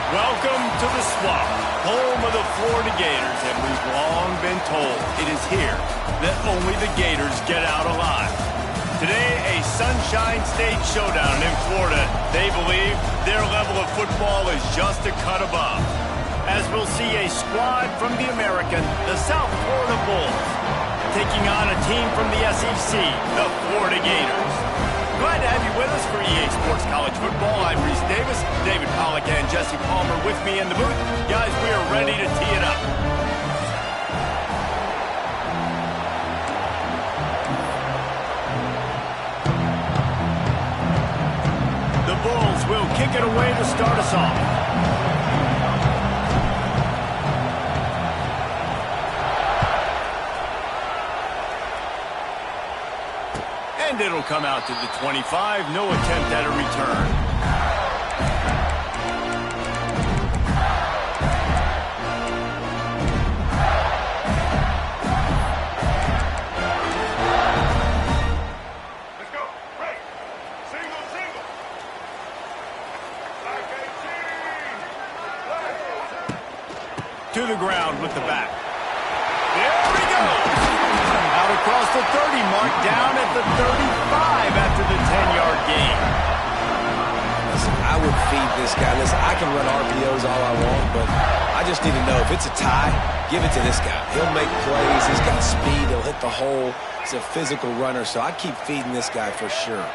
Welcome to the Swamp, home of the Florida Gators, and we've long been told it is here that only the Gators get out alive. Today, a Sunshine State showdown in Florida. They believe their level of football is just a cut above, as we'll see a squad from the American, the South Florida Bulls, taking on a team from the SEC, the Florida Gators. Glad to have you with us for EA Sports College Football. I'm Reese Davis, David Pollack and Jesse Palmer with me in the booth. Guys, we are ready to tee it up. The Bulls will kick it away to start us off. And it'll come out to the 25. No attempt at a return. Let's go. Right. Single, single. Like 18. To the ground with the back. There he goes. Out across the 30 mark, down at the 35 after the 10-yard gain. Listen, I would feed this guy. Listen, I can run RPOs all I want, but I just need to know if it's a tie, give it to this guy. He'll make plays. He's got speed. He'll hit the hole. He's a physical runner, so I'd keep feeding this guy for sure.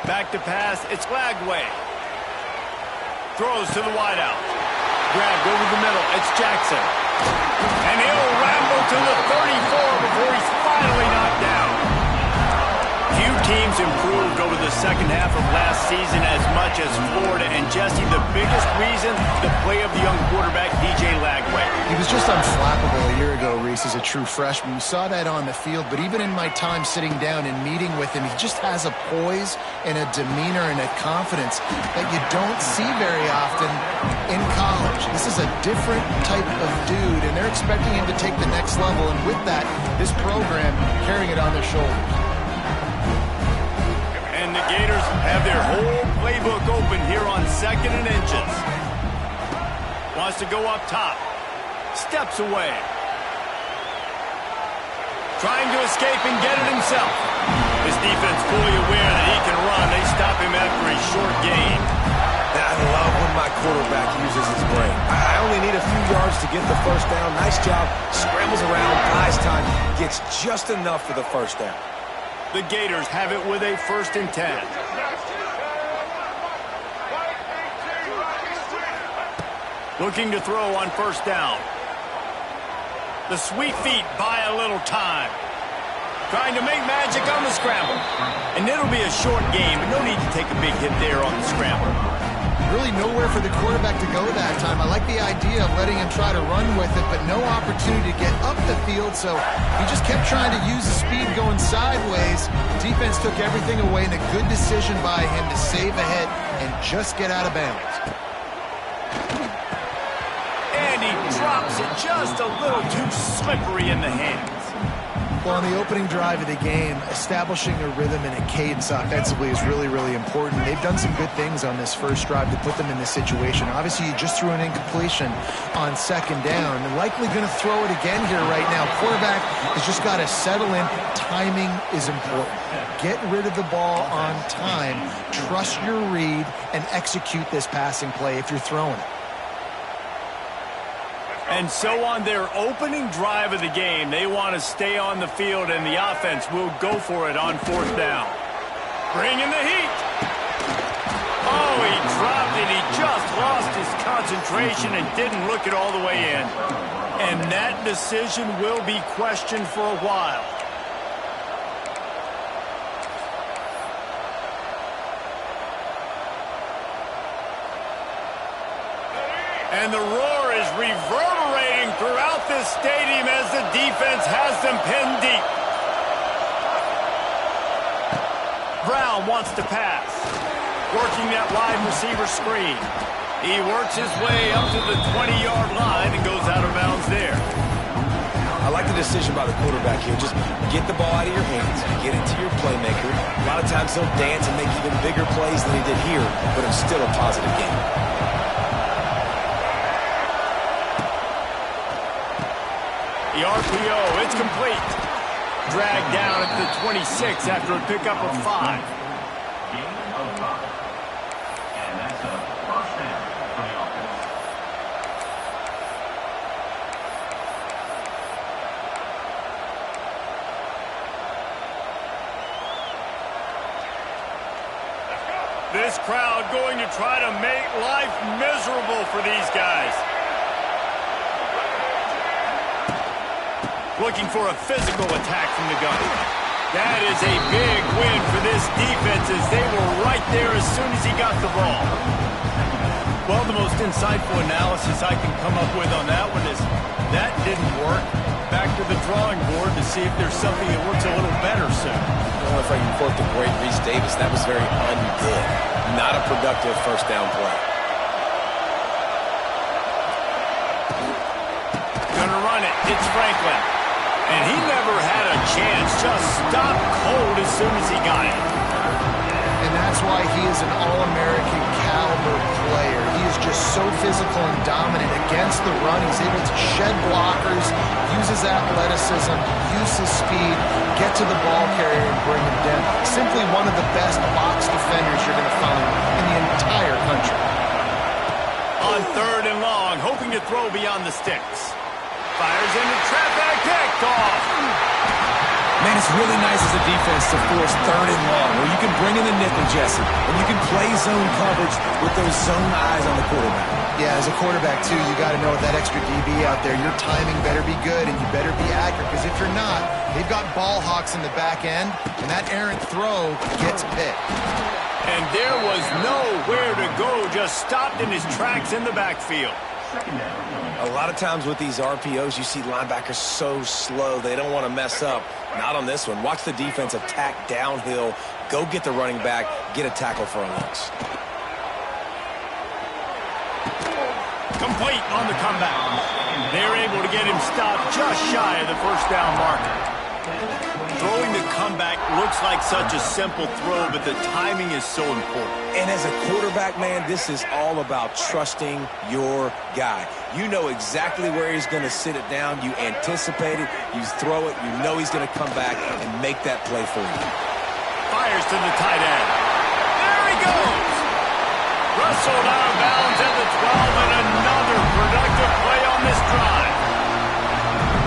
Back to pass. It's Lagway. Throws to the wideout. Grabbed over the middle. It's Jackson. And he'll ramble to the 34 before he's finally knocked down. Few teams improved over over the second half of last season as much as Florida. And Jesse, the biggest reason, the play of the young quarterback, DJ Lagway. He was just unflappable a year ago, Reese, as a true freshman. You saw that on the field, but even in my time sitting down and meeting with him, he just has a poise and a demeanor and a confidence that you don't see very often in college. This is a different type of dude, and they're expecting him to take the next level, and with that, this program carrying it on their shoulders. And the Gators have their whole playbook open here on 2nd and inches. Wants to go up top. Steps away. Trying to escape and get it himself. This defense fully aware that he can run. They stop him after a short gain. I love when my quarterback uses his brain. I only need a few yards to get the first down. Nice job. Scrambles around, buys time, gets just enough for the first down. The Gators have it with a 1st and 10. Looking to throw on 1st down. The sweet feet buy a little time. Trying to make magic on the scramble. And it'll be a short game, but no need to take a big hit there on the scramble. Really nowhere for the quarterback to go that time. I like the idea of letting him try to run with it, but no opportunity to get up the field, so he just kept trying to use the speed going sideways. Defense took everything away, and a good decision by him to save a hit and just get out of bounds. And he drops it just a little too slippery in the hands. Well, on the opening drive of the game, establishing a rhythm and a cadence offensively is really, really important. They've done some good things on this first drive to put them in this situation. Obviously, you just threw an incompletion on 2nd down. They're likely going to throw it again here right now. Quarterback has just got to settle in. Timing is important. Get rid of the ball on time. Trust your read and execute this passing play if you're throwing it. And so on their opening drive of the game, they want to stay on the field, and the offense will go for it on 4th down. Bringing the heat. Oh, he dropped it. He just lost his concentration and didn't look it all the way in. And that decision will be questioned for a while. And the roar is reverberating throughout this stadium as the defense has them pinned deep. Brown wants to pass. Working that wide receiver screen. He works his way up to the 20-yard line and goes out of bounds there. I like the decision by the quarterback here. Just get the ball out of your hands, get it to your playmaker. A lot of times he'll dance and make even bigger plays than he did here, but it's still a positive game. The RPO, it's complete. Dragged down at the 26 after a pickup of 5. This crowd going to try to make life miserable for these guys. Looking for a physical attack from the gun. That is a big win for this defense as they were right there as soon as he got the ball. Well, the most insightful analysis I can come up with on that one is that didn't work. Back to the drawing board to see if there's something that works a little better soon. Well, if I can quote the great Reese Davis, that was very un-good. Not a productive 1st down play. Gonna run it. It's Franklin. And he never had a chance. Just stopped cold as soon as he got it. And that's why he is an All-American caliber player. He is just so physical and dominant against the run. He's able to shed blockers, use his athleticism, use his speed, get to the ball carrier and bring him down. Simply one of the best box defenders you're going to find in the entire country. On 3rd and long, hoping to throw beyond the sticks. Fires into trap back, picked off. Man, it's really nice as a defense to force 3rd and long, where you can bring in the nickel, Jesse, and you can play zone coverage with those zone eyes on the quarterback. Yeah, as a quarterback, too, you got to know with that extra DB out there, your timing better be good and you better be accurate, because if you're not, they've got ball hawks in the back end, and that errant throw gets picked. And there was nowhere to go, just stopped in his tracks in the backfield. A lot of times with these RPOs, you see linebackers so slow, they don't want to mess up. Not on this one. Watch the defense attack downhill, go get the running back, get a tackle for a loss. Complete on the comeback. They're able to get him stopped just shy of the first down marker. Throwing the comeback looks like such a simple throw, but the timing is so important. And as a quarterback, man, this is all about trusting your guy. You know exactly where he's going to sit it down. You anticipate it. You throw it. You know he's going to come back and make that play for you. Fires to the tight end. There he goes. Rustled out of bounds at the 12, and another productive play on this drive.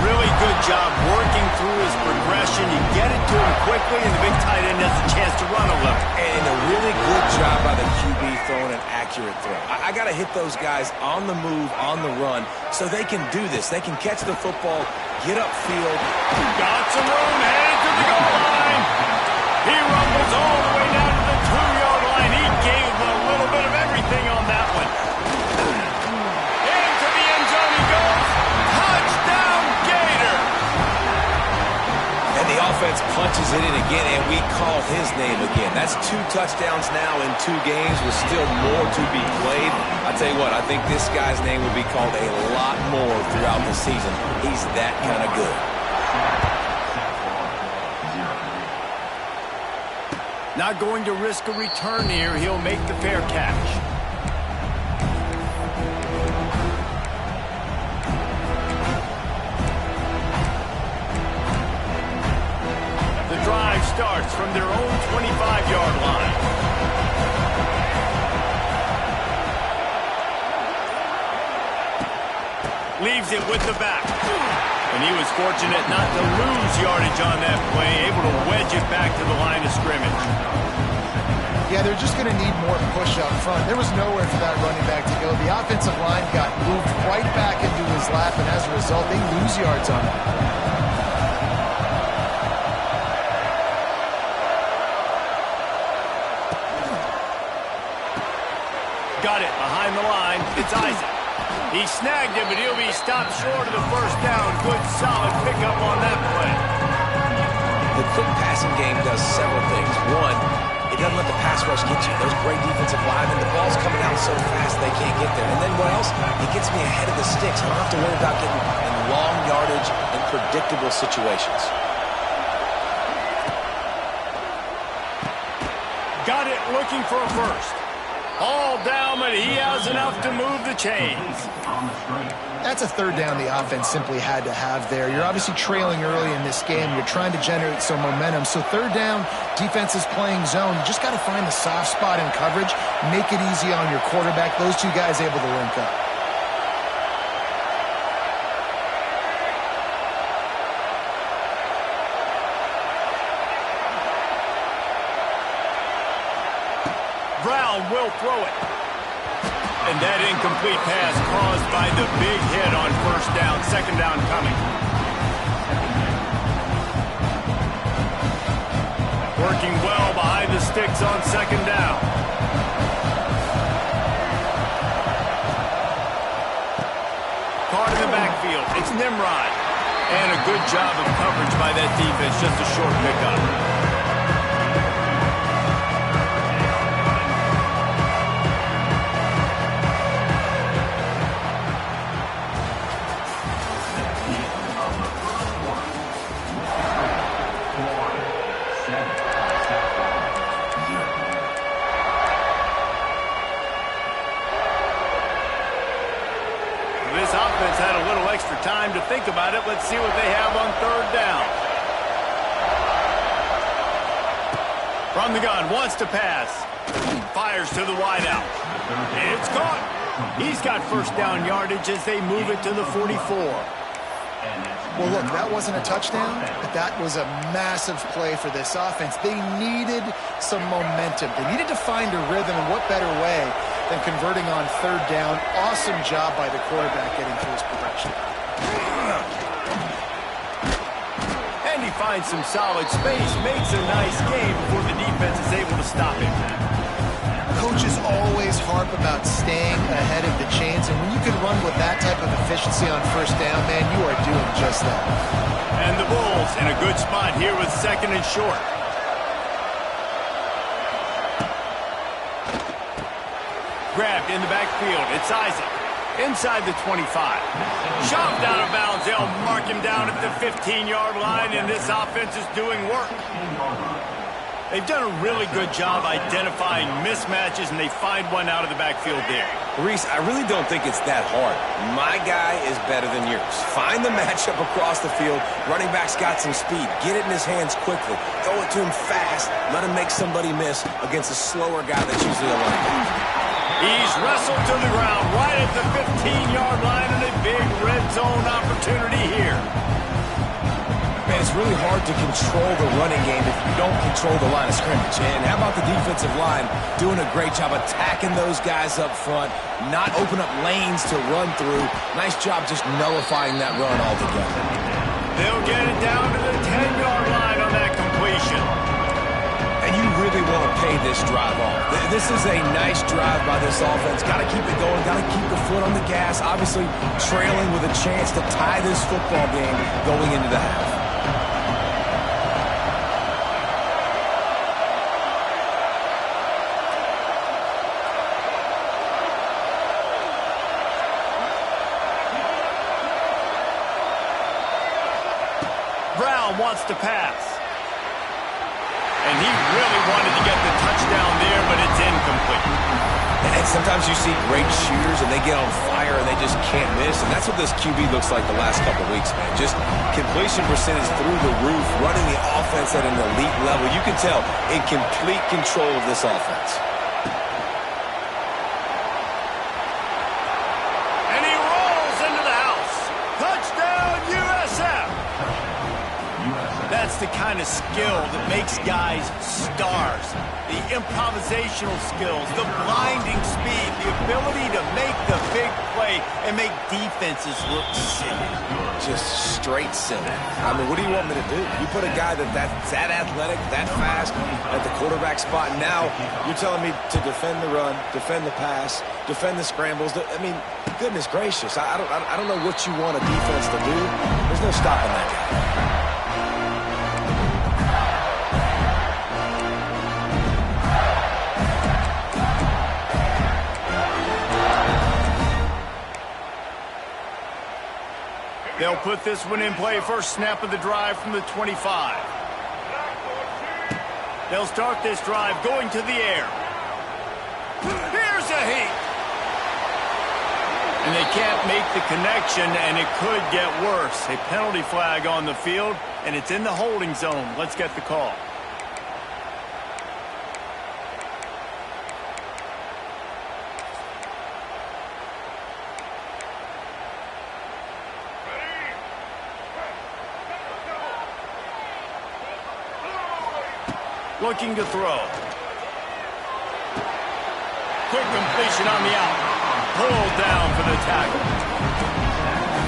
Really good job working through his progression. You get it to him quickly, and the big tight end has a chance to run a little. And a really good job by the QB throwing an accurate throw. I got to hit those guys on the move, on the run, so they can do this. They can catch the football, get upfield. Got some room, headed to the goal line. He rumbles all the way down to the 2-yard line. He gave a little bit of everything on that one. Into the end zone he goes. Touchdown, Gator! And the offense punches it in again, and we call his name again. That's 2 touchdowns now in 2 games with still more to be played. I tell you what, I think this guy's name will be called a lot more throughout the season. He's that kind of good. Not going to risk a return here. He'll make the fair catch. The drive starts from their own 25-yard line. Leaves it with the back. And he was fortunate not to lose yardage on that play, able to wedge it back to the line of scrimmage. Yeah, they're just going to need more push up front. There was nowhere for that running back to go. The offensive line got moved right back into his lap, and as a result, they lose yards on it. Got it behind the line. It's Isaac. He snagged it, but he'll be stopped short of the first down. Good, solid pickup on that play. The quick passing game does several things. One, it doesn't let the pass rush get you. Those great defensive linemen, the ball's coming out so fast they can't get there. And then what else? It gets me ahead of the sticks. I don't have to worry about getting in long yardage and predictable situations. Got it looking for a first. All down, but he has enough to move the chains. That's a 3rd down the offense simply had to have there. You're obviously trailing early in this game. You're trying to generate some momentum. So 3rd down, defense is playing zone. You just got to find the soft spot in coverage, make it easy on your quarterback. Those 2 guys able to link up. Brown will throw it. And that incomplete pass caused by the big hit on first down. 2nd down coming. Working well behind the sticks on 2nd down. Caught in the backfield. It's Nimrod. And a good job of coverage by that defense. Just a short pickup. Had a little extra time to think about it. Let's see what they have on 3rd down. From the gun, wants to pass. Fires to the wideout. It's caught. He's got first down yardage as they move it to the 44. Well, look, that wasn't a touchdown, but that was a massive play for this offense. They needed some momentum. They needed to find a rhythm, and what better way than converting on third down. Awesome job by the quarterback getting through his progression. And he finds some solid space, makes a nice game before the defense is able to stop him. Coaches always harp about staying ahead of the chains, and when you can run with that type of efficiency on first down, man, you are doing just that. And the Bulls in a good spot here with second and short. Grabbed in the backfield. It's Isaac. Inside the 25. Shoved out of bounds. They'll mark him down at the 15-yard line, and this offense is doing work. They've done a really good job identifying mismatches, and they find one out of the backfield there. Reese, I really don't think it's that hard. My guy is better than yours. Find the matchup across the field. Running back's got some speed. Get it in his hands quickly. Throw it to him fast. Let him make somebody miss against a slower guy that's usually a running back. He's wrestled to the ground right at the 15-yard line, and a big red zone opportunity here. Man, it's really hard to control the running game if you don't control the line of scrimmage. And how about the defensive line doing a great job attacking those guys up front, not open up lanes to run through. Nice job just nullifying that run altogether. They'll get it down to the 10-yard line on that completion. And you really want to pay this drive off. This is a nice drive by this offense. Got to keep it going. Got to keep the foot on the gas. Obviously trailing with a chance to tie this football game going into the half. Brown wants to pass. And he really wanted to get the touchdown there, but it's incomplete. And sometimes you see great shooters, and they get on fire, and they just can't miss. And that's what this QB looks like the last couple of weeks, man. Just completion percentage through the roof, running the offense at an elite level. You can tell in complete control of this offense. And he rolls into the house. Touchdown, USF. That's the kind of skill that makes guys stars. The improvisational skills, the blinding speed, the ability to make the big play and make defenses look silly. Just straight silly. I mean, what do you want me to do? You put a guy that's that athletic, that fast at the quarterback spot. Now you're telling me to defend the run, defend the pass, defend the scrambles. I mean, goodness gracious. I don't know what you want a defense to do. There's no stopping that guy. They'll put this one in play first snap of the drive from the 25. They'll start this drive going to the air. Here's a heat. And they can't make the connection, and it could get worse. A penalty flag on the field, and it's in the holding zone. Let's get the call. Looking to throw. Quick completion on the out. Pulled down for the tackle.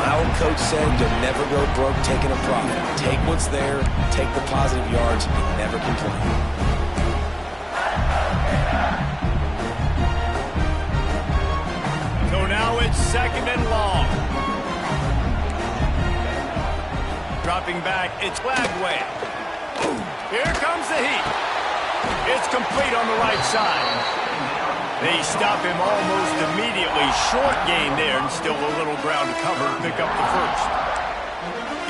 My old coach said you'll never go broke taking a profit. Take what's there, take the positive yards, and never complain. So now it's second and long. Dropping back, it's Flagway. Here comes the heat. It's complete on the right side. They stop him almost immediately. Short gain there, and still a little ground to cover to pick up the first.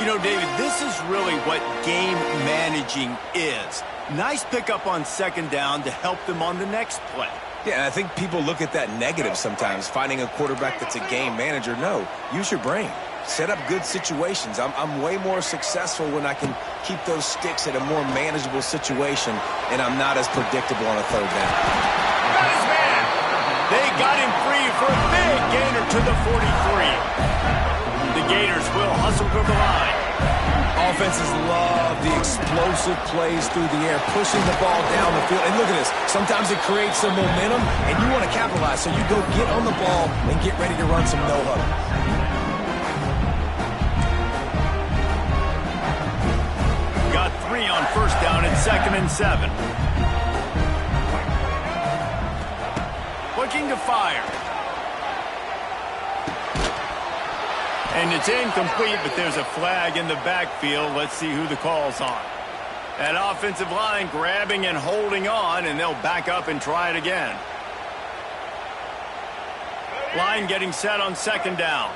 You know, David, this is really what game managing is. Nice pickup on second down to help them on the next play. Yeah, and I think people look at that negative sometimes, finding a quarterback that's a game manager. No, use your brain. Set up good situations. I'm way more successful when I can keep those sticks at a more manageable situation, and I'm not as predictable on a third down. Got his man. They got him free for a big gainer to the 43. The Gators will hustle to the line. Offenses love the explosive plays through the air, pushing the ball down the field. And look at this. Sometimes it creates some momentum, and you want to capitalize. So you go get on the ball and get ready to run some no-huddle. Got 3 on first down and 2nd and 7. Looking to fire. And it's incomplete, but there's a flag in the backfield. Let's see who the call's on. That offensive line grabbing and holding on, and they'll back up and try it again. Line getting set on 2nd down.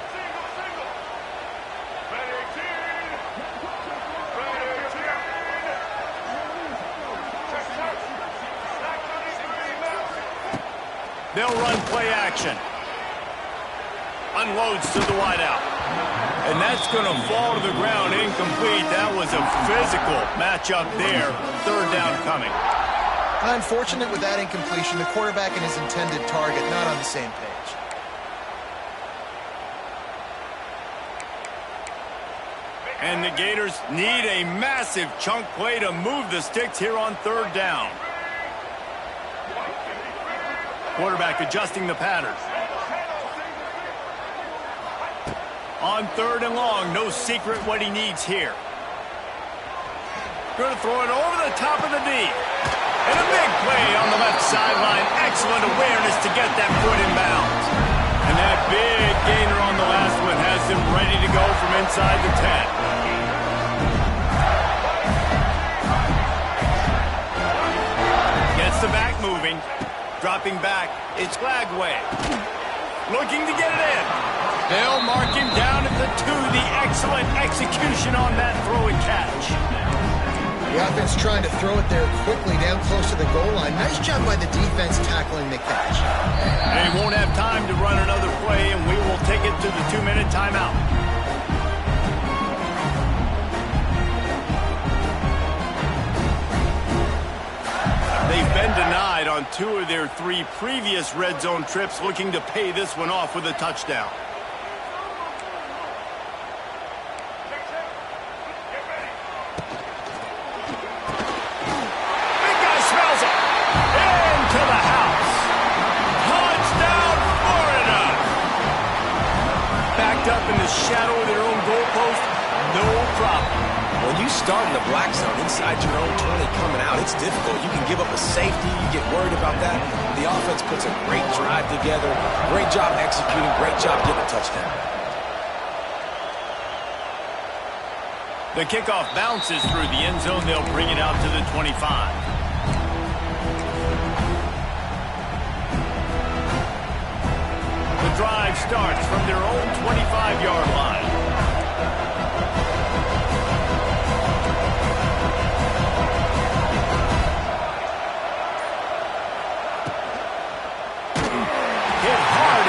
They'll run play action. Unloads to the wideout. And that's going to fall to the ground incomplete. That was a physical matchup there. 3rd down coming. Unfortunate with that incompletion. The quarterback and his intended target not on the same page. And the Gators need a massive chunk play to move the sticks here on 3rd down. Quarterback adjusting the pattern. On 3rd and long, no secret what he needs here. Going to throw it over the top of the D. And a big play on the left sideline. Excellent awareness to get that foot in bounds. And that big gainer on the last one has him ready to go from inside the 10. Gets the back moving. Dropping back, it's Lagway. Looking to get it in. They'll mark him down at the 2. The excellent execution on that throw and catch. The offense trying to throw it there quickly down close to the goal line. Nice job by the defense tackling the catch. They won't have time to run another play, and we will take it to the 2-minute timeout. They've been denied on 2 of their 3 previous red zone trips, looking to pay this one off with a touchdown. Big guy smells it. Into the house. Touchdown, Florida. Backed up in the shadow of their own goalpost, no problem. When you start in the black zone inside your own 20 coming out, it's difficult. You can give up a safety. You get worried about that. The offense puts a great drive together. Great job executing. Great job getting a touchdown. The kickoff bounces through the end zone. They'll bring it out to the 25. The drive starts from their own 25-yard line.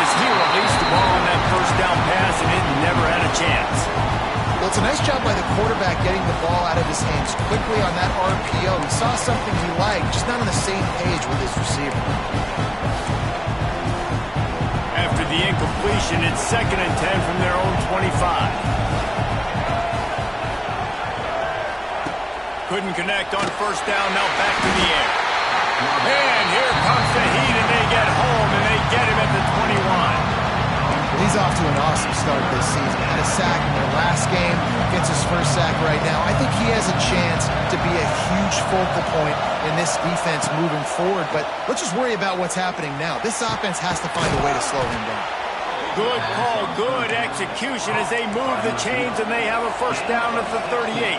He released the ball on that first down pass, and it never had a chance. Well, it's a nice job by the quarterback getting the ball out of his hands quickly on that RPO. He saw something he liked, just not on the same page with his receiver. After the incompletion, it's 2nd and 10 from their own 25. Couldn't connect on first down, now back to the air. And here comes the heat, and they get home, and they get him at the 21. He's off to an awesome start this season. Had a sack in their last game, gets his first sack right now. I think he has a chance to be a huge focal point in this defense moving forward, but let's just worry about what's happening now. This offense has to find a way to slow him down. Good call, good execution as they move the chains, and they have a first down at the 38.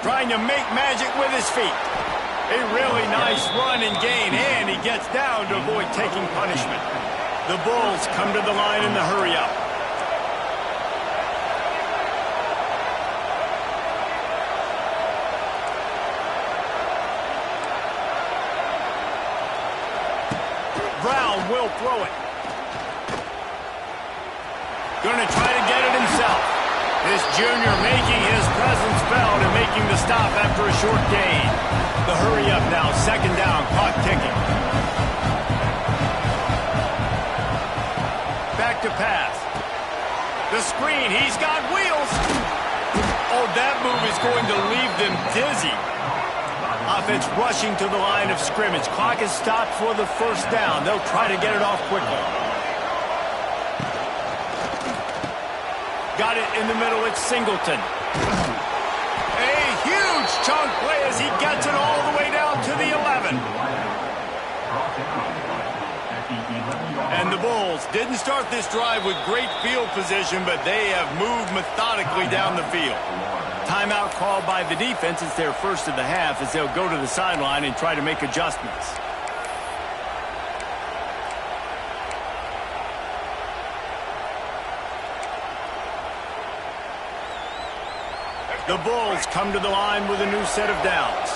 Trying to make magic with his feet. A really nice run and gain, and he gets down to avoid taking punishment. The Bulls come to the line in the hurry-up. Brown will throw it. Gonna try to get it himself. This junior making his presence felt and making the stop after a short gain. to hurry up now. Second down, clock ticking. Back to pass. The screen, he's got wheels. Oh, that move is going to leave them dizzy. Offense rushing to the line of scrimmage. Clock is stopped for the first down. They'll try to get it off quickly. Got it in the middle. It's Singleton. A huge chunk play as he gets it all the way down to the 11. And the Bulls didn't start this drive with great field position, but they have moved methodically down the field. Timeout called by the defense. It's their first of the half as they'll go to the sideline and try to make adjustments. The Bulls come to the line with a new set of downs.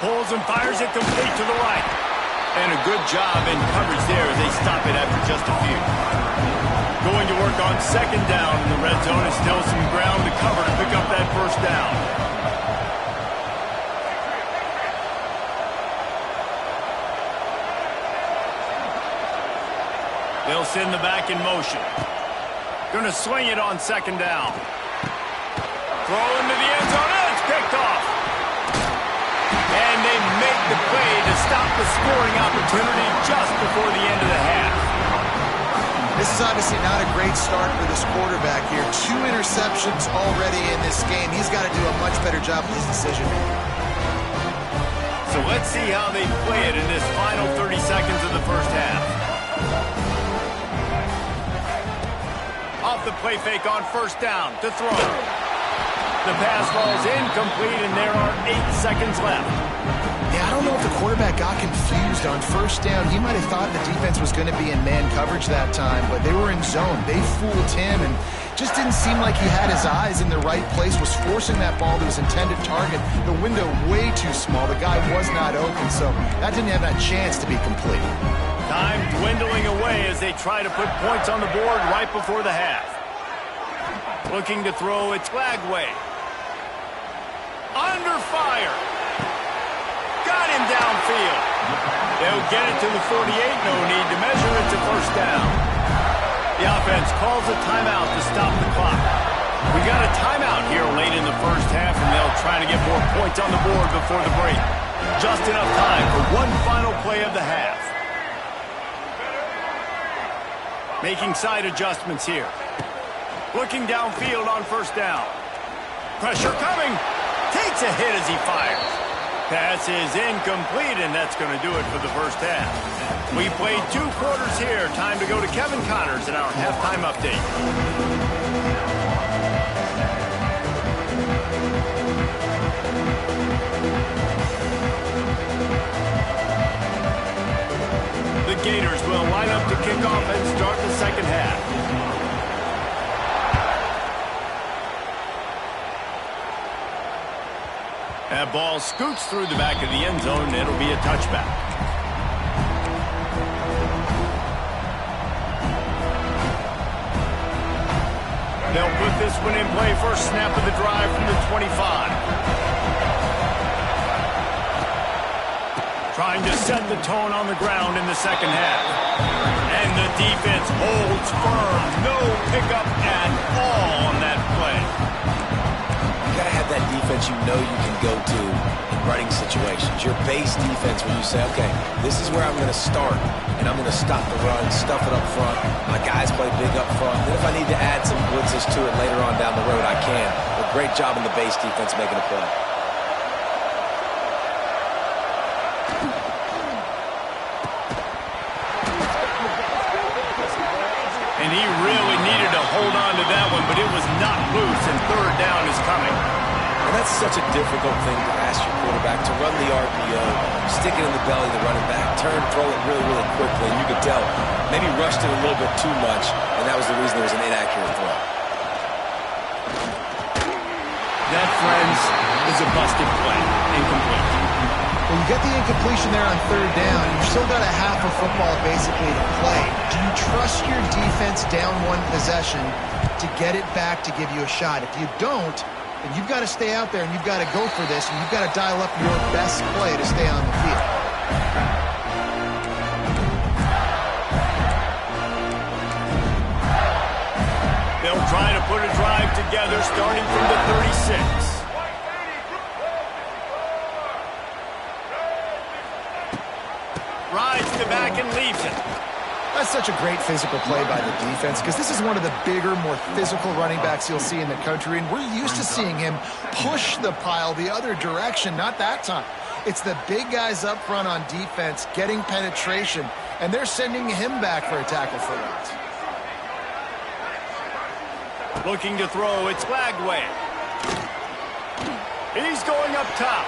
Pulls and fires it complete to the right. And a good job in coverage there as they stop it after just a few. Going to work on second down in the red zone. Is still some ground to cover to pick up that first down. They'll send the back in motion. Going to swing it on second down. Throw into the end zone. Oh, it's picked off. And they make the play to stop the scoring opportunity just before the end of the half. This is obviously not a great start for this quarterback here. 2 interceptions already in this game. He's got to do a much better job with his decision-making. So let's see how they play it in this final 30 seconds of the first half. Off the play fake on first down to throw. The pass falls incomplete, and there are 8 seconds left. Yeah, I don't know if the quarterback got confused on first down. He might have thought the defense was going to be in man coverage that time, but they were in zone. They fooled him, and just didn't seem like he had his eyes in the right place, was forcing that ball to his intended target. The window way too small. The guy was not open, so that didn't have that chance to be complete. Time dwindling away as they try to put points on the board right before the half. Looking to throw, it's Lagway. Under fire. Got him downfield. They'll get it to the 48. No need to measure it to first down. The offense calls a timeout to stop the clock. We got a timeout here late in the first half, and they'll try to get more points on the board before the break. Just enough time for one final play of the half. Making side adjustments here. Looking downfield on first down. Pressure coming. Takes a hit as he fires. Pass is incomplete, and that's going to do it for the first half. We played 2 quarters here. Time to go to Kevin Connors in our halftime update. The Gators will line up to kick off and start the second half. That ball scoots through the back of the end zone, and it'll be a touchback. They'll put this one in play. First snap of the drive from the 25. Trying to set the tone on the ground in the second half. And the defense holds firm. No pickup at all on that play. You got to have that defense you know you can go to in running situations. Your base defense where you say, okay, this is where I'm going to start, and I'm going to stop the run, stuff it up front. My guys play big up front. Then if I need to add some blitzes to it later on down the road, I can. But great job in the base defense making a play. And he really needed to hold on to that one, but it was not loose, and third down is coming. And that's such a difficult thing to ask your quarterback, to run the RPO, stick it in the belly of the running back, turn, throw it really, really quickly. And you could tell, maybe rushed it a little bit too much, and that was the reason there was an inaccurate throw. That, friends, is a busted play. Incomplete. Well, you get the incompletion there on third down. You've still got a half of football basically to play. Do you trust trust your defense down one possession to get it back to give you a shot. If you don't, then you've got to stay out there and you've got to go for this, and you've got to dial up your best play to stay on the field. They'll try to put a drive together starting from the 36. Rides the back and leaves it. That's such a great physical play by the defense, because this is one of the bigger, more physical running backs you'll see in the country, and we're used to seeing him push the pile the other direction. Not that time. It's the big guys up front on defense getting penetration, and they're sending him back for a tackle for loss. Looking to throw, it's Lagway. He's going up top.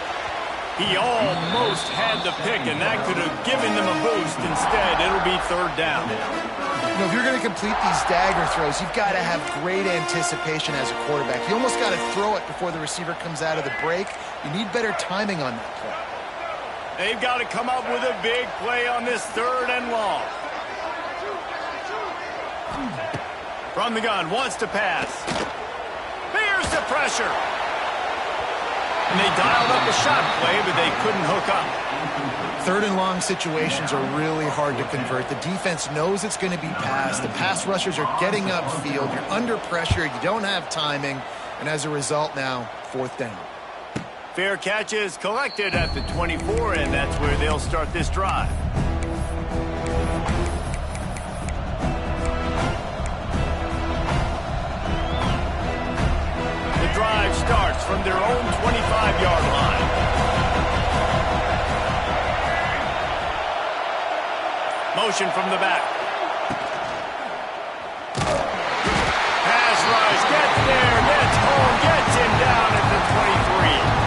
He almost had the pick, and that could have given them a boost. Instead, it'll be third down. You know, if you're going to complete these dagger throws, you've got to have great anticipation as a quarterback. You almost got to throw it before the receiver comes out of the break. You need better timing on that play. They've got to come up with a big play on this third and long. From the gun, wants to pass. Here's the pressure. And they dialed up a shot play, but they couldn't hook up. Third and long situations are really hard to convert. The defense knows it's going to be passed. The pass rushers are getting upfield. You're under pressure. You don't have timing. And as a result now, fourth down. Fair catch is collected at the 24, and that's where they'll start this drive. The drive starts from their own 25-yard line. Motion from the back. Pass rush, gets there, gets home, gets him down at the 23.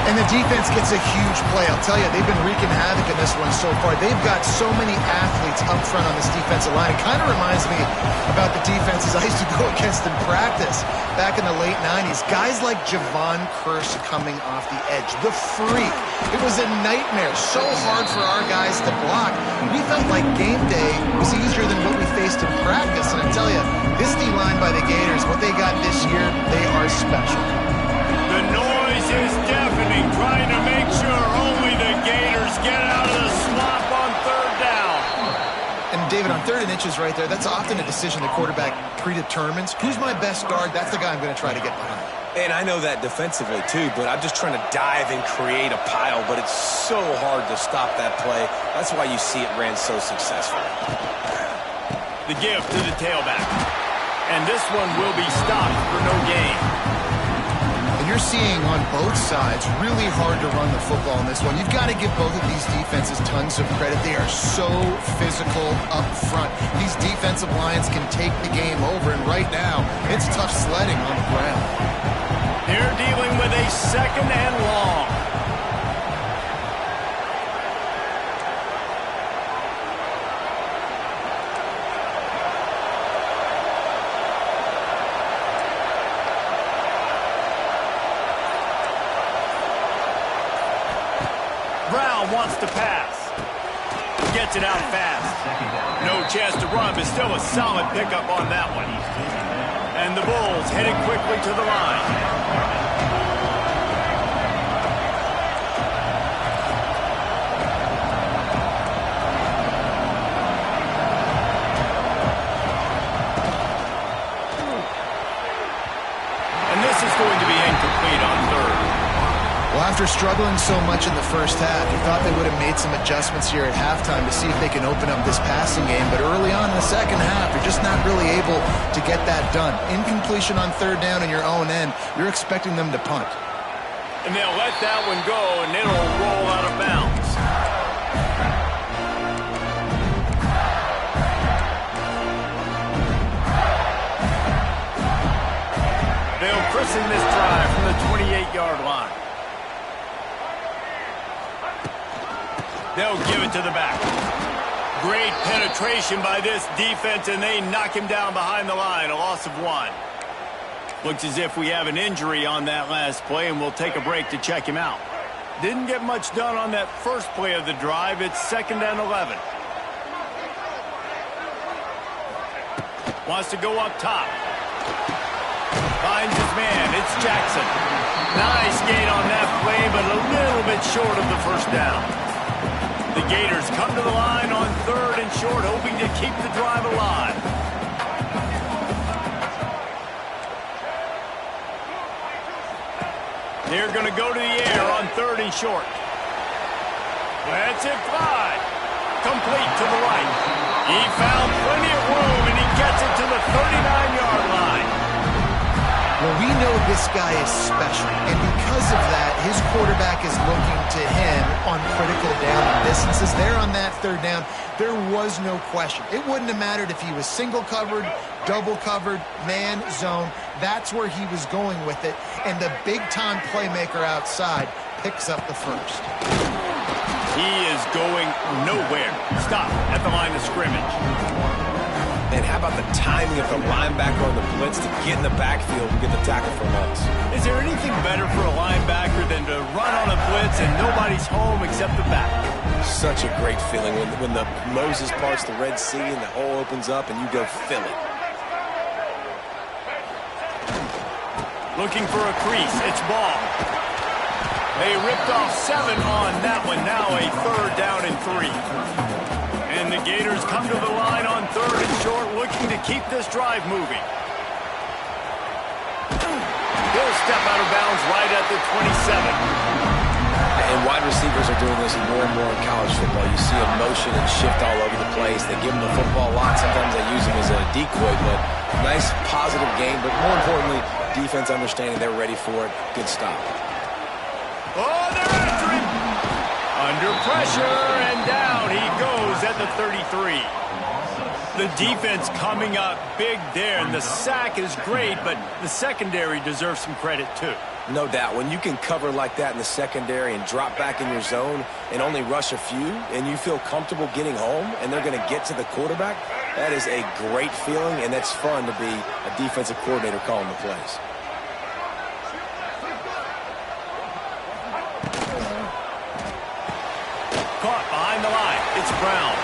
And the defense gets a huge play. I'll tell you, they've been wreaking havoc in this one so far. They've got so many athletes up front on this defensive line. It kind of reminds me about the defenses I used to go against in practice back in the late 90s. Guys like Javon Curse coming off the edge. The freak. It was a nightmare. So hard for our guys to block. We felt like game day was easier than what we faced in practice. And I tell you, this D-line by the Gators, what they got this year, they are special. The noise is deafening, trying to make sure only the Gators get out of the swamp on third down. And David, on 3rd and inches right there, that's often a decision the quarterback predetermines. Who's my best guard? That's the guy I'm going to try to get behind. And I know that defensively too, but I'm just trying to dive and create a pile, but it's so hard to stop that play. That's why you see it ran so successful. The give to the tailback. And this one will be stopped for no gain. You're seeing on both sides really hard to run the football in this one. You've got to give both of these defenses tons of credit. They are so physical up front. These defensive lines can take the game over, and right now, it's tough sledding on the ground. They're dealing with a second and long. Brown wants to pass. Gets it out fast. No chance to run, but still a solid pickup on that one. And the Bulls headed quickly to the line. And this is going to be incomplete on third. Well, after struggling so much in the first half, you thought they would have made some adjustments here at halftime to see if they can open up this passing game. But early on in the second half, you're just not really able to get that done. Incompletion on third down in your own end, you're expecting them to punt. And they'll let that one go, and it'll roll out of bounds. They'll christen this drive from the 28-yard line. They'll give it to the back. Great penetration by this defense, and they knock him down behind the line, a loss of 1. Looks as if we have an injury on that last play, and we'll take a break to check him out. Didn't get much done on that first play of the drive. It's 2nd and 11. Wants to go up top. Finds his man. It's Jackson. Nice gain on that play, but a little bit short of the first down. The Gators come to the line on 3rd and short, hoping to keep the drive alive. They're going to go to the air on 3rd and short. Lets it fly. Complete to the right. He found plenty of room, and he gets it to the 39-yard line. Well, we know this guy is special, and because of that, his quarterback is looking to him on critical down distances. There on that 3rd down, there was no question. It wouldn't have mattered if he was single covered, double covered, man, zone. That's where he was going with it, and the big-time playmaker outside picks up the first. He is going nowhere. Stop at the line of scrimmage. And how about the timing of the linebacker on the blitz to get in the backfield and get the tackle from us? Is there anything better for a linebacker than to run on a blitz and nobody's home except the back? Such a great feeling when the Moses parts the Red Sea and the hole opens up and you go fill it. Looking for a crease. It's Ball. They ripped off 7 on that one. Now a 3rd down and 3. And the Gators come to the line on 3rd and short, looking to keep this drive moving. He'll step out of bounds right at the 27. And wide receivers are doing this more and more in college football. You see them motion and shift all over the place. They give them the football a lot. Sometimes they use them as a decoy, but nice positive game. But more importantly, defense understanding they're ready for it. Good stop. Oh, they're after him. Under pressure, and down he goes at the 33. The defense coming up big there, and the sack is great, but the secondary deserves some credit too. No doubt. When you can cover like that in the secondary and drop back in your zone and only rush a few, and you feel comfortable getting home, and they're going to get to the quarterback, that is a great feeling, and that's fun to be a defensive coordinator calling the plays. Caught behind the line. It's Brown.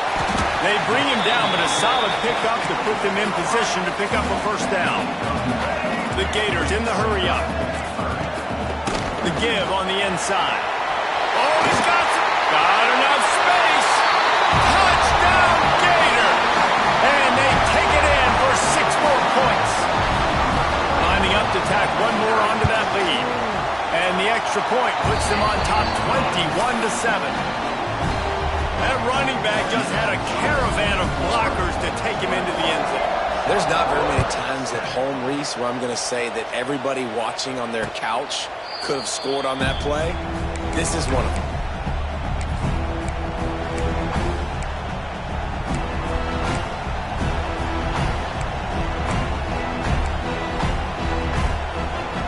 They bring him down, but a solid pickup to put them in position to pick up a first down. The Gators in the hurry up. The give on the inside. Oh, he's got enough space. Touchdown, Gator. And they take it in for 6 more points. Lining up to tack one more onto that lead. And the extra point puts them on top 21-7. That running back just had a caravan of blockers to take him into the end zone. There's not very many times at home, Reese, where I'm going to say that everybody watching on their couch could have scored on that play. This is one of them.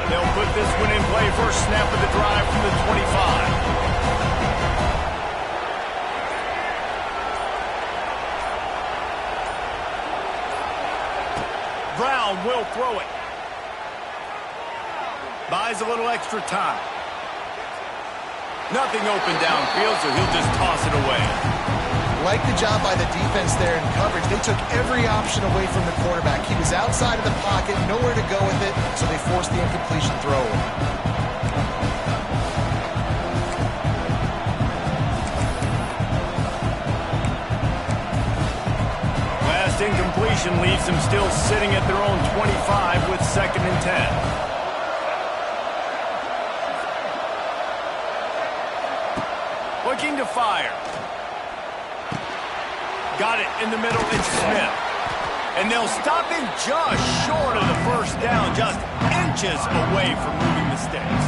They'll put this one in play. First snap of the drive from the 25. Brown will throw it. Buys a little extra time. Nothing open downfield, so he'll just toss it away. Like the job by the defense there in coverage. They took every option away from the quarterback. He was outside of the pocket, nowhere to go with it, so they forced the incompletion throw. Incompletion leaves them still sitting at their own 25 with 2nd and 10. Looking to fire. Got it in the middle. It's Smith. And they'll stop him just short of the first down, just inches away from moving the sticks.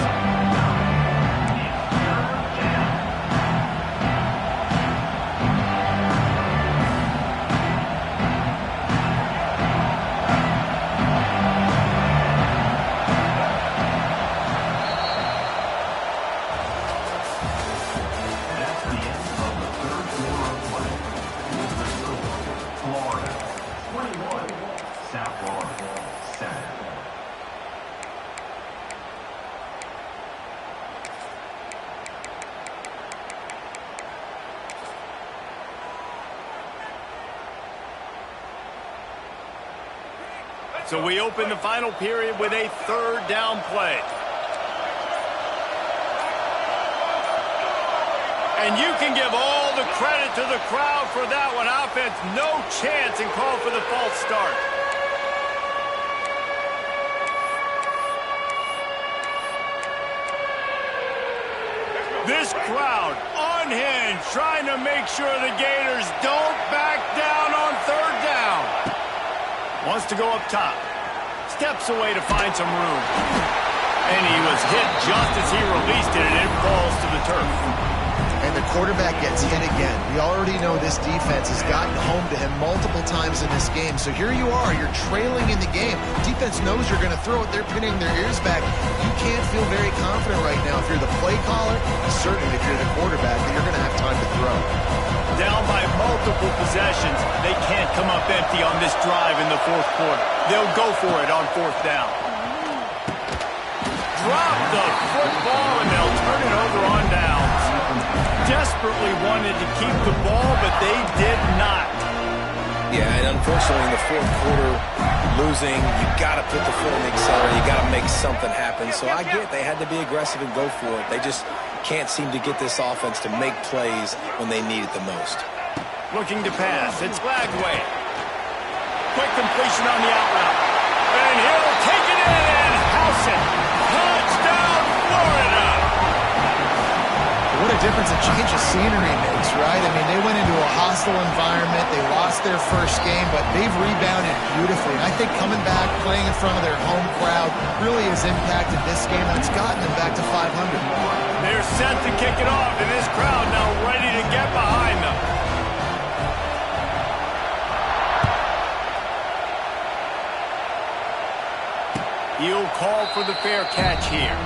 So we open the final period with a third down play. And you can give all the credit to the crowd for that one. Offense, no chance, and call for the false start. This crowd unhinged, trying to make sure the Gators don't back down on third down. Wants to go up top. Steps away to find some room. And he was hit just as he released it, and it falls to the turf. And the quarterback gets hit again. We already know this defense has gotten home to him multiple times in this game. So here you are, you're trailing in the game. Defense knows you're going to throw it. They're pinning their ears back. You can't feel very confident right now if you're the play caller, certainly if you're the quarterback, that you're going to have time to throw. Down by multiple possessions, they can't come up empty on this drive in the fourth quarter. They'll go for it on fourth down. Drop the football, and they'll turn it over on downs. Desperately wanted to keep the ball, but they did not. Yeah, and unfortunately in the fourth quarter, losing, you got to put the foot on the accelerator. You got to make something happen. So I get they had to be aggressive and go for it. They just can't seem to get this offense to make plays when they need it the most. Looking to pass. It's Lagway. Quick completion on the out route. And he'll take it in and house it. Touchdown, Florida! What a difference a change of scenery makes, right? I mean, they went into a hostile environment. They lost their first game, but they've rebounded beautifully. And I think coming back, playing in front of their home crowd really has impacted this game, and it's gotten them back to 500. They're set to kick it off, and this crowd now ready to get behind them. He'll call for the fair catch here.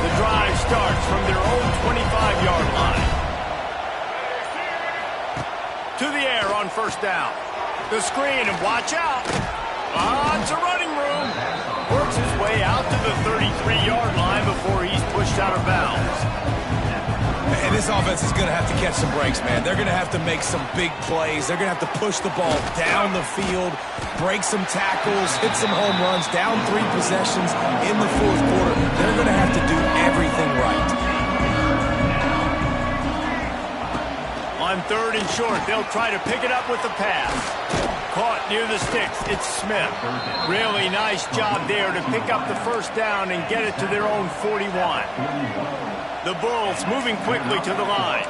The drive starts from their own 25-yard line. To the air on first down. The screen, and watch out. Lots of running room. Works his way out to the 33-yard line before he's pushed out of bounds. And this offense is going to have to catch some breaks, man. They're going to have to make some big plays. They're going to have to push the ball down the field, break some tackles, hit some home runs, down 3 possessions in the fourth quarter. They're going to have to do everything right. On third and short, they'll try to pick it up with the pass. Caught near the sticks. It's Smith. Really nice job there to pick up the first down and get it to their own 41. The Bulls moving quickly to the line.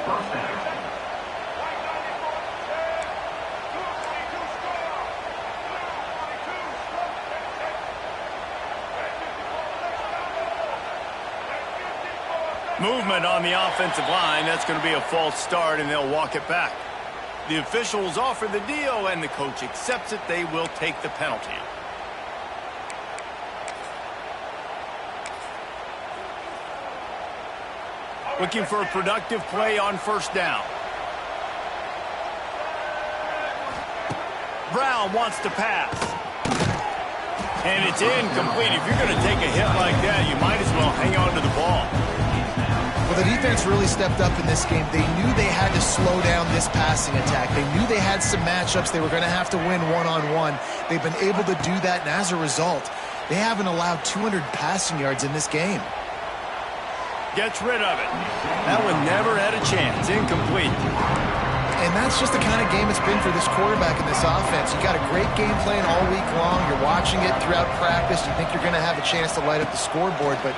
Movement on the offensive line. That's going to be a false start, and they'll walk it back. The officials offer the deal, and the coach accepts it. They will take the penalty. Looking for a productive play on first down. Brown wants to pass. And it's incomplete. If you're going to take a hit like that, you might as well hang on to the ball. Well, the defense really stepped up in this game. They knew they had to slow down this passing attack. They knew they had some matchups they were going to have to win one-on-one. They've been able to do that, and as a result, they haven't allowed 200 passing yards in this game. Gets rid of it. That one never had a chance. Incomplete. And that's just the kind of game it's been for this quarterback in this offense. You got a great game plan all week long. You're watching it throughout practice. You think you're going to have a chance to light up the scoreboard, but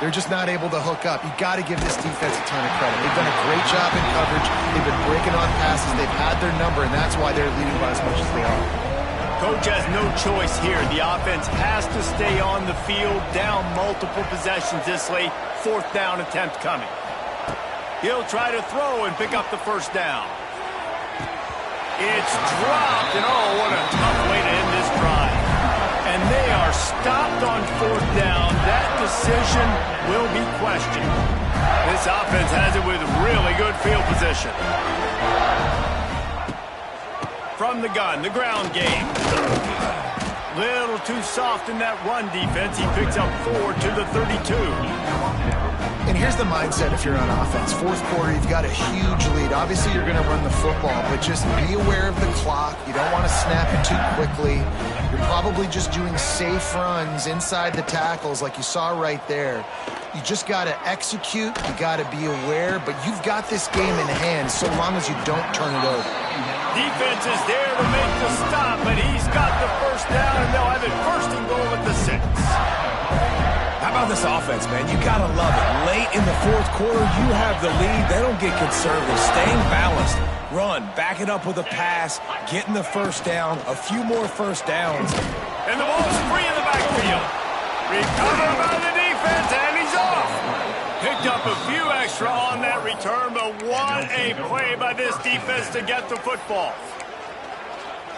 they're just not able to hook up. You got to give this defense a ton of credit. They've done a great job in coverage. They've been breaking on passes. They've had their number, and that's why they're leading by as much as they are. Coach has no choice here. The offense has to stay on the field, down multiple possessions this late. Fourth down attempt coming. He'll try to throw and pick up the first down. It's dropped, and oh, what a tough way to end this drive. And they are stopped on fourth down. That decision will be questioned. This offense has it with really good field position. From the gun, the ground game. Little too soft in that run defense. He picks up 4 to the 32. And here's the mindset if you're on offense. Fourth quarter, you've got a huge lead. Obviously, you're going to run the football, but just be aware of the clock. You don't want to snap it too quickly. You're probably just doing safe runs inside the tackles like you saw right there. You just got to execute. You got to be aware, but you've got this game in hand so long as you don't turn it over. Defense is there to make the stop, but he's got the first down, and they'll have it first and goal at the 6. How about this offense, man? You got to love it. Late in the fourth quarter, you have the lead. They don't get conservative. Staying balanced. Run, back it up with a pass, getting the first down, a few more first downs. And the ball's free in the backfield. Recovered by the defense, and he's off. Picked up a few extra on that return, but what a play by this defense to get the football.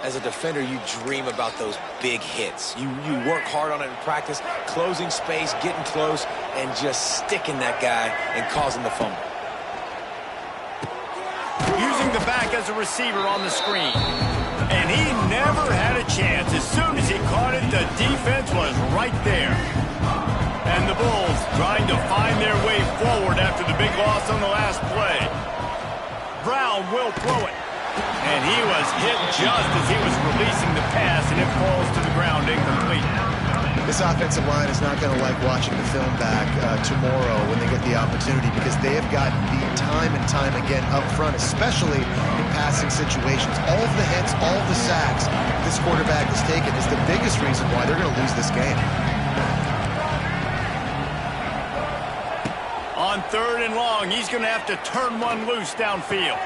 As a defender, you dream about those big hits. You work hard on it in practice, closing space, getting close, and just sticking that guy and causing the fumble. Using the back as a receiver on the screen. And he never had a chance. As soon as he caught it, the defense was right there. And the Bulls trying to find their way forward after the big loss on the last play. Brown will throw it. And he was hit just as he was releasing the pass, and it falls to the ground incomplete. This offensive line is not going to like watching the film back tomorrow when they get the opportunity, because they have gotten beat time and time again up front, especially in passing situations. All of the hits, all of the sacks this quarterback has taken is the biggest reason why they're going to lose this game. On 3rd and long, he's going to have to turn one loose downfield.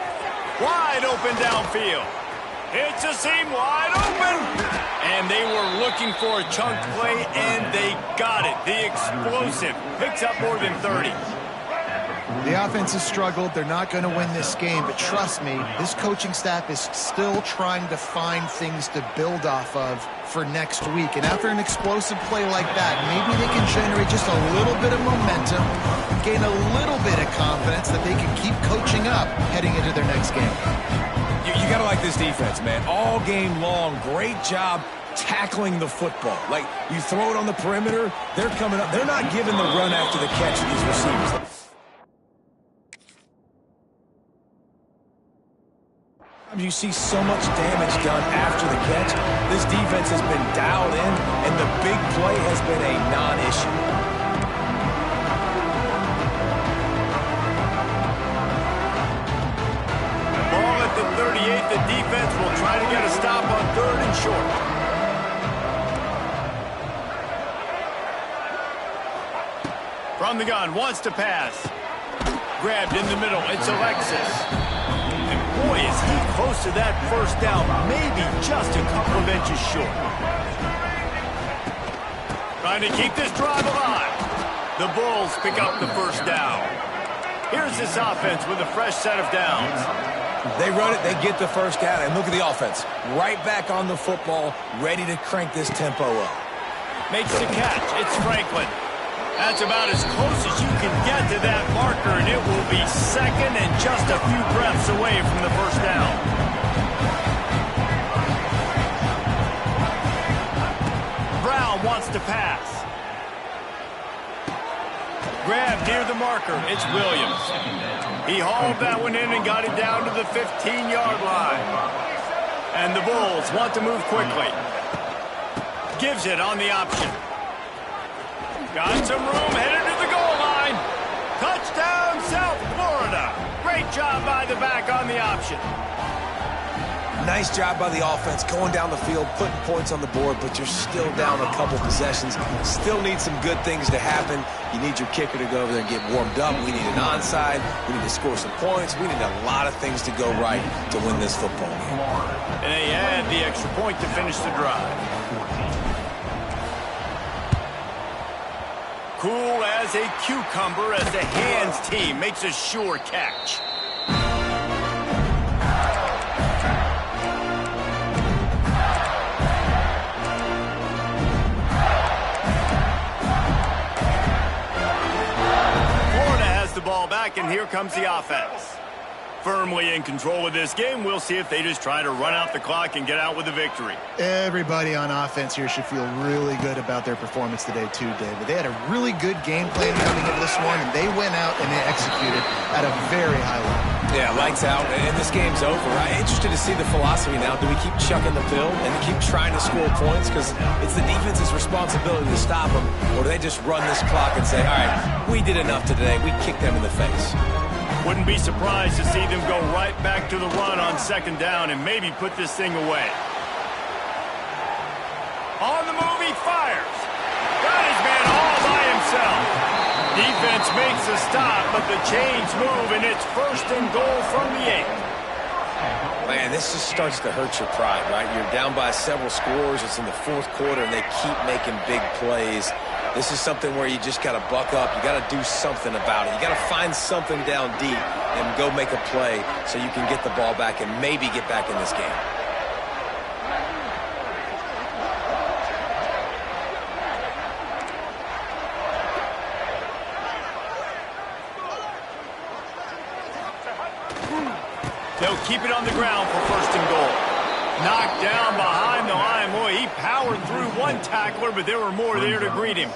Wide open downfield. It's a seam wide open. And they were looking for a chunk play, and they got it. The explosive picks up more than 30. The offense has struggled. They're not going to win this game, but trust me, this coaching staff is still trying to find things to build off of for next week. And after an explosive play like that, maybe they can generate just a little bit of momentum, gain a little bit of confidence that they can keep coaching up heading into their next game. You got to like this defense, man. All game long, great job tackling the football. Like, you throw it on the perimeter, they're coming up. They're not giving the run after the catch to these receivers. You see so much damage done after the catch. This defense has been dialed in, and the big play has been a non-issue. Ball at the 38. The defense will try to get a stop on 3rd and short. From the gun, wants to pass. Grabbed in the middle. It's Alexis. Boy, is he close to that first down, maybe just a couple of inches short. Trying to keep this drive alive. The Bulls pick up the first down. Here's this offense with a fresh set of downs. They run it, they get the first down, and look at the offense. Right back on the football, ready to crank this tempo up. Makes the catch. It's Franklin. That's about as close as you can get to that marker, and it will be second and just a few breaths away from the first down. Brown wants to pass. Grab near the marker. It's Williams. He hauled that one in and got it down to the 15-yard line. And the Bulls want to move quickly. Gives it on the option. Got some room, headed to the goal line. Touchdown, South Florida. Great job by the back on the option. Nice job by the offense going down the field, putting points on the board, but you're still down a couple possessions. Still need some good things to happen. You need your kicker to go over there and get warmed up. We need an onside. We need to score some points. We need a lot of things to go right to win this football game. And they add the extra point to finish the drive. Cool as a cucumber as the hands team makes a sure catch. Florida has the ball back, and here comes the offense. firmly in control of this game. We'll see if they just try to run out the clock and get out with a victory. Everybody on offense here should feel really good about their performance today too, David. They had a really good game plan coming into this one, and they went out and they executed at a very high level. Yeah, lights out, and this game's over. I'm interested to see the philosophy now. Do we keep chucking the pill and keep trying to score points? Because it's the defense's responsibility to stop them. Or do they just run this clock and say, all right, we did enough today. We kicked them in the face. Wouldn't be surprised to see them go right back to the run on second down and maybe put this thing away. On the move, he fires. Got his man all by himself. Defense makes a stop, but the chains move, and it's 1st and goal from the 8. Man, this just starts to hurt your pride, right? You're down by several scores. It's in the 4th quarter, and they keep making big plays. This is something where you just got to buck up. You got to do something about it. You got to find something down deep and go make a play so you can get the ball back and maybe get back in this game. They'll keep it on the ground for 1st and goal. Knocked down behind the line. Boy, he powered through one tackler, but there were more there to greet him.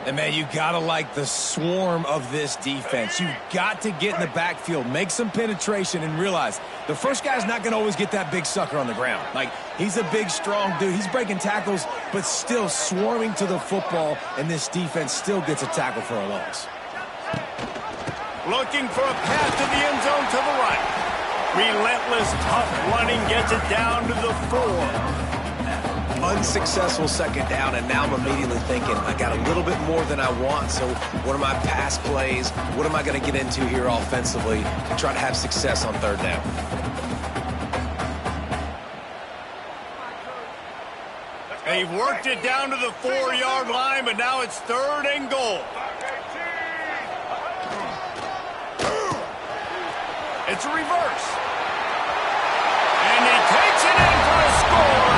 And, man, you got to like the swarm of this defense. You've got to get in the backfield, make some penetration, and realize the first guy's not going to always get that big sucker on the ground. Like, he's a big, strong dude. He's breaking tackles, but still swarming to the football, and this defense still gets a tackle for a loss. Looking for a pass to the end zone to the right. Relentless, tough running gets it down to the 4. Unsuccessful second down, and now I'm immediately thinking, I got a little bit more than I want, so what are my pass plays? What am I going to get into here offensively to try to have success on 3rd down? They've worked it down to the 4-yard line, but now it's 3rd and goal. It's a reverse. And he takes it in for a score.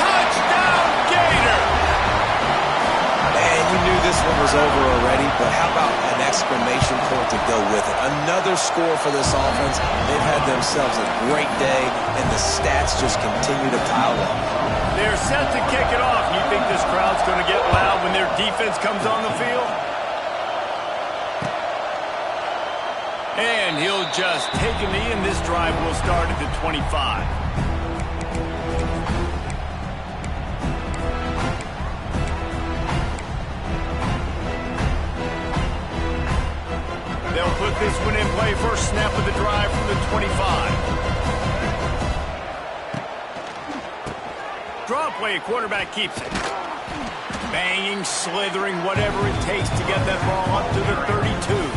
Touchdown, Gator. Man, you knew this one was over already, but how about an exclamation point to go with it? Another score for this offense. They've had themselves a great day, and the stats just continue to pile up. They're set to kick it off. You think this crowd's going to get loud when their defense comes on the field? And he'll just take a knee, and this drive will start at the 25. They'll put this one in play. First snap of the drive from the 25. Draw play, quarterback keeps it. Banging, slithering, whatever it takes to get that ball up to the 32.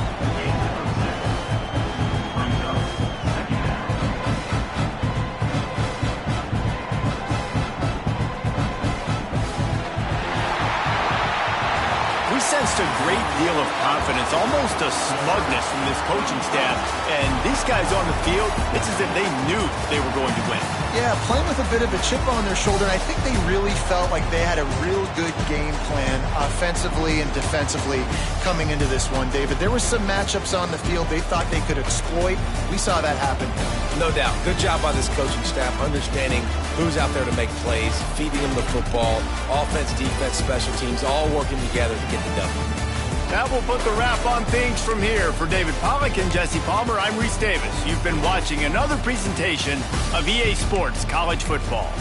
Sensed a great deal of confidence, almost a smugness from this coaching staff. And these guys on the field, it's as if they knew they were going to win. Yeah, playing with a bit of a chip on their shoulder, and I think they really felt like they had a real good game plan offensively and defensively coming into this one, David. There were some matchups on the field they thought they could exploit. We saw that happen. No doubt. Good job by this coaching staff understanding who's out there to make plays, feeding them the football, offense, defense, special teams, all working together to get the W. That will put the wrap on things from here. For David Pollack and Jesse Palmer, I'm Reese Davis. You've been watching another presentation of EA Sports College Football.